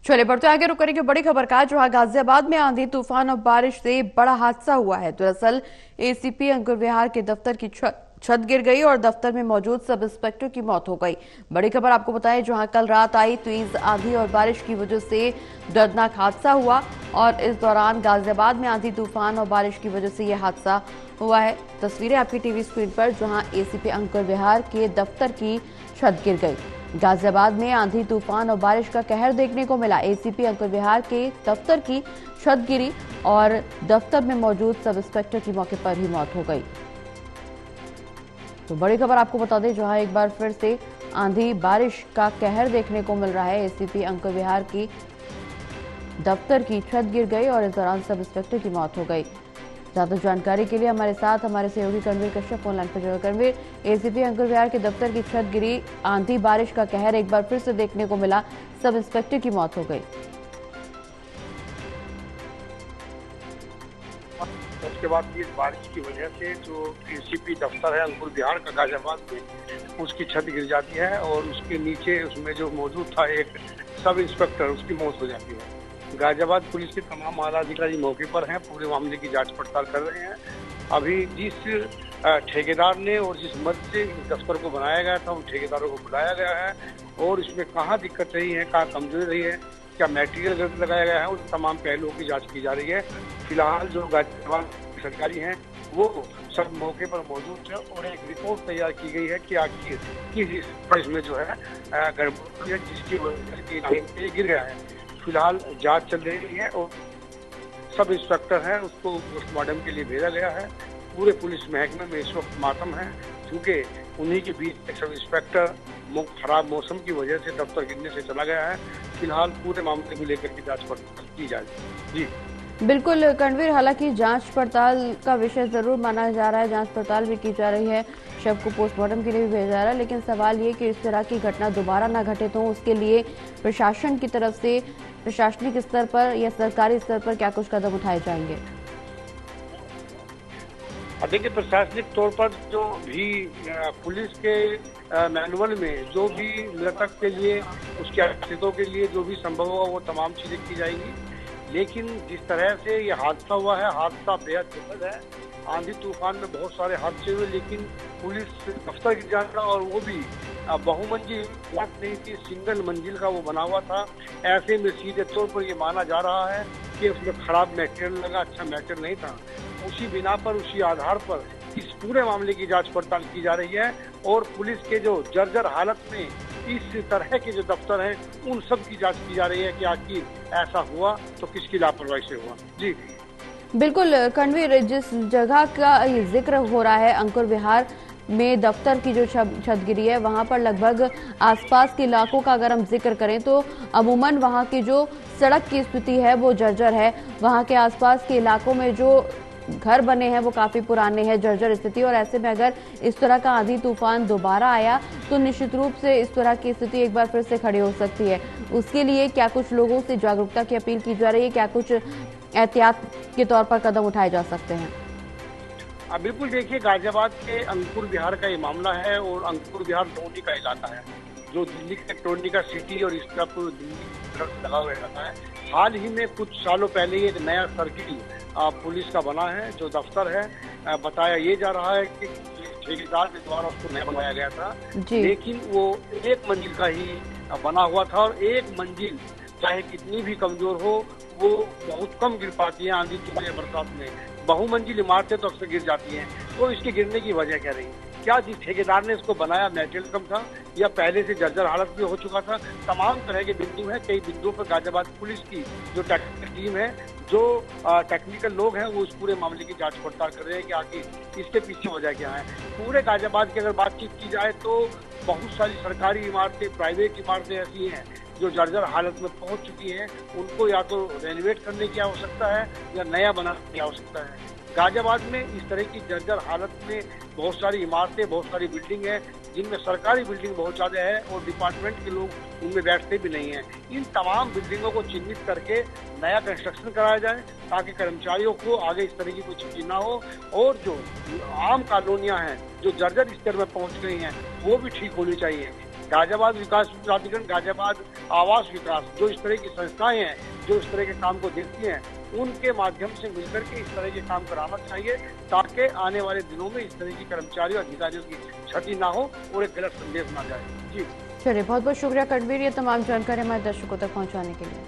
चलिए बढ़ते आगे, रुक करेंगे बड़ी खबर का, जहां गाजियाबाद में आंधी तूफान और बारिश से बड़ा हादसा हुआ है। दरअसल एसीपी अंकुर विहार के दफ्तर की छत गिर गई और दफ्तर में मौजूद सब इंस्पेक्टर की मौत हो गई। बड़ी खबर आपको बताएं, जहां कल रात आई तेज आंधी और बारिश की वजह से दर्दनाक हादसा हुआ और इस दौरान गाजियाबाद में आंधी तूफान और बारिश की वजह से यह हादसा हुआ है। तस्वीरें आपकी टीवी स्क्रीन पर, जहां एसीपी अंकुर विहार के दफ्तर की छत गिर गई। गाजियाबाद में आंधी तूफान और बारिश का कहर देखने को मिला। एसीपी अंकुर विहार के दफ्तर की छत गिरी और दफ्तर में मौजूद सब इंस्पेक्टर की मौके पर ही मौत हो गई। तो बड़ी खबर आपको बता दें, जहां एक बार फिर से आंधी बारिश का कहर देखने को मिल रहा है। एसीपी अंकुर विहार की दफ्तर की छत गिर गई और इस दौरान सब इंस्पेक्टर की मौत हो गई। ज्यादा जानकारी के लिए हमारे साथ हमारे सहयोगी करणवीर कश्यप ऑनलाइन पर जुड़े। करणवीर, एसीपी अंकुर विहार के दफ्तर की छत गिरी, आंधी बारिश का कहर एक बार फिर से देखने को मिला, सब इंस्पेक्टर की मौत हो गई। उसके बाद इस बारिश की वजह से जो एसीपी दफ्तर है अंकुर विहार का गाजियाबाद में, उसकी छत गिर जाती है और उसके नीचे उसमें जो मौजूद था एक सब इंस्पेक्टर, उसकी मौत हो जाती है। गाजियाबाद पुलिस के तमाम आला अधिकारी मौके पर हैं, पूरे मामले की जांच पड़ताल कर रहे हैं। अभी जिस ठेकेदार ने और जिस मद से इस दफ्तर को बनाया गया था, उन ठेकेदारों को बुलाया गया है और इसमें कहाँ दिक्कत रही है, कहाँ कमजोरी रही है, क्या मटेरियल गलत लगाया गया है, उन तमाम पहलुओं की जांच की जा रही है। फिलहाल जो गाजियाबाद सरकारी हैं वो सब मौके पर मौजूद है और एक रिपोर्ट तैयार की गई है कि आखिर किस में जो है गड़बड़ी है जिसकी वजह से गिर गया है। फिलहाल जांच चल रही है और सब इंस्पेक्टर हैं उसको पोस्टमार्टम के लिए भेजा गया है। पूरे पुलिस महकमे में इस वक्त मातम है, क्योंकि उन्हीं के बीच एक सब इंस्पेक्टर खराब मौसम की वजह से दफ्तर गिरने से चला गया है। फिलहाल पूरे मामले को लेकर के जांच पड़ताल की जाएगी। जी बिल्कुल करणवीर, हालांकि जांच पड़ताल का विषय जरूर माना जा रहा है, जांच पड़ताल भी की जा रही है, शव को पोस्टमार्टम के लिए भी भेजा जा रहा है, लेकिन सवाल ये कि इस तरह की घटना दोबारा ना घटे तो उसके लिए प्रशासन की तरफ से प्रशासनिक स्तर पर या सरकारी स्तर पर क्या कुछ कदम उठाए जाएंगे? देखिए, प्रशासनिक तौर पर जो भी पुलिस के मैनुअल में जो भी मृतक के लिए, उसके आश्रितों के लिए जो भी संभव होगा वो तमाम चीजें की जाएंगी। लेकिन जिस तरह से ये हादसा हुआ है, हादसा बेहद दुखद है। आंधी तूफान में बहुत सारे हादसे हुए, लेकिन पुलिस दफ्तर गिर जाना और वो भी बहुमंजिल फ्लैट नहीं थी, सिंगल मंजिल का वो बना हुआ था। ऐसे में सीधे तौर पर ये माना जा रहा है कि उसमें खराब मटेरियल लगा, अच्छा मटेरियल नहीं था। उसी बिना पर, उसी आधार पर इस पूरे मामले की जांच पड़ताल की जा रही है और पुलिस के जो जर्जर हालत में इस तरह के जो दफ्तर हैं उन सब की जांच की जा रही है कि आखिर ऐसा हुआ तो किसकी लापरवाही से हुआ। जी बिल्कुल करणवीर, जिस जगह का जिक्र हो रहा है अंकुर विहार में दफ्तर की जो छत गिरी है, वहां पर लगभग आसपास के इलाकों का अगर हम जिक्र करें तो अमूमन वहां की जो सड़क की स्थिति है वो जर्जर है। वहां के आसपास के इलाकों में जो घर बने हैं वो काफी पुराने हैं, जर्जर स्थिति, और ऐसे में अगर इस तरह का आंधी तूफान दोबारा आया तो निश्चित रूप से इस तरह की स्थिति एक बार फिर से खड़ी हो सकती है। उसके लिए क्या कुछ लोगों से जागरूकता की अपील की जा रही है, क्या कुछ एहतियात के तौर पर कदम उठाए जा सकते हैं? बिल्कुल, देखिए, गाजियाबाद के अंकुर विहार का ये मामला है और अंकुर विहार टोनी का इलाका है, जो दिल्ली के टोनी का सिटी और इसका पूरा दिल्ली लगा हुआ रहता है। हाल ही में कुछ सालों पहले एक नया सर्किल पुलिस का बना है, जो दफ्तर है। बताया ये जा रहा है कि ठेकेदार के द्वारा उसको नया बनाया गया था, लेकिन वो एक मंजिल का ही बना हुआ था और एक मंजिल चाहे कितनी भी कमजोर हो वो बहुत कम गिर पाती है आंधी तूफान या बरसात में। बहुमंजिल इमारतें तो अक्सर गिर जाती हैं। तो इसके गिरने की वजह क्या रही? क्या जिस ठेकेदार ने इसको बनाया मटेरियल कम था या पहले से जर्जर हालत में हो चुका था? तमाम तरह के बिंदु हैं। कई बिंदुओं पर गाजियाबाद पुलिस की जो टेक्निकल टीम है, जो टेक्निकल लोग हैं, वो इस पूरे मामले की जांच पड़ताल कर रहे हैं कि आखिर इसके पीछे वजह क्या है। पूरे गाजियाबाद की अगर बातचीत की जाए तो बहुत सारी सरकारी इमारतें, प्राइवेट इमारतें ऐसी हैं जो जर्जर हालत में पहुंच चुकी हैं। उनको या तो रेनोवेट करने की आवश्यकता है या नया बनाने की आवश्यकता है। गाजियाबाद में इस तरह की जर्जर हालत में बहुत सारी इमारतें, बहुत सारी बिल्डिंग है, जिनमें सरकारी बिल्डिंग बहुत ज्यादा है और डिपार्टमेंट के लोग उनमें बैठते भी नहीं हैं। इन तमाम बिल्डिंगों को चिन्हित करके नया कंस्ट्रक्शन कराया जाए ताकि कर्मचारियों को आगे इस तरह की कोई चीज ना हो और जो आम कॉलोनियां हैं जो जर्जर स्तर में पहुंच गई हैं वो भी ठीक होनी चाहिए। गाजियाबाद विकास प्राधिकरण, गाजियाबाद आवास विकास, जो इस तरह की संस्थाएं हैं जो इस तरह के काम को देखती हैं, उनके माध्यम से मिलकर के इस तरह के काम कराना चाहिए, ताकि आने वाले दिनों में इस तरह की कर्मचारियों और अधिकारियों की क्षति ना हो और एक गलत संदेश ना जाए। जी चलिए, बहुत बहुत शुक्रिया कटवीर, ये तमाम जानकारी हमारे दर्शकों तक पहुंचाने के लिए।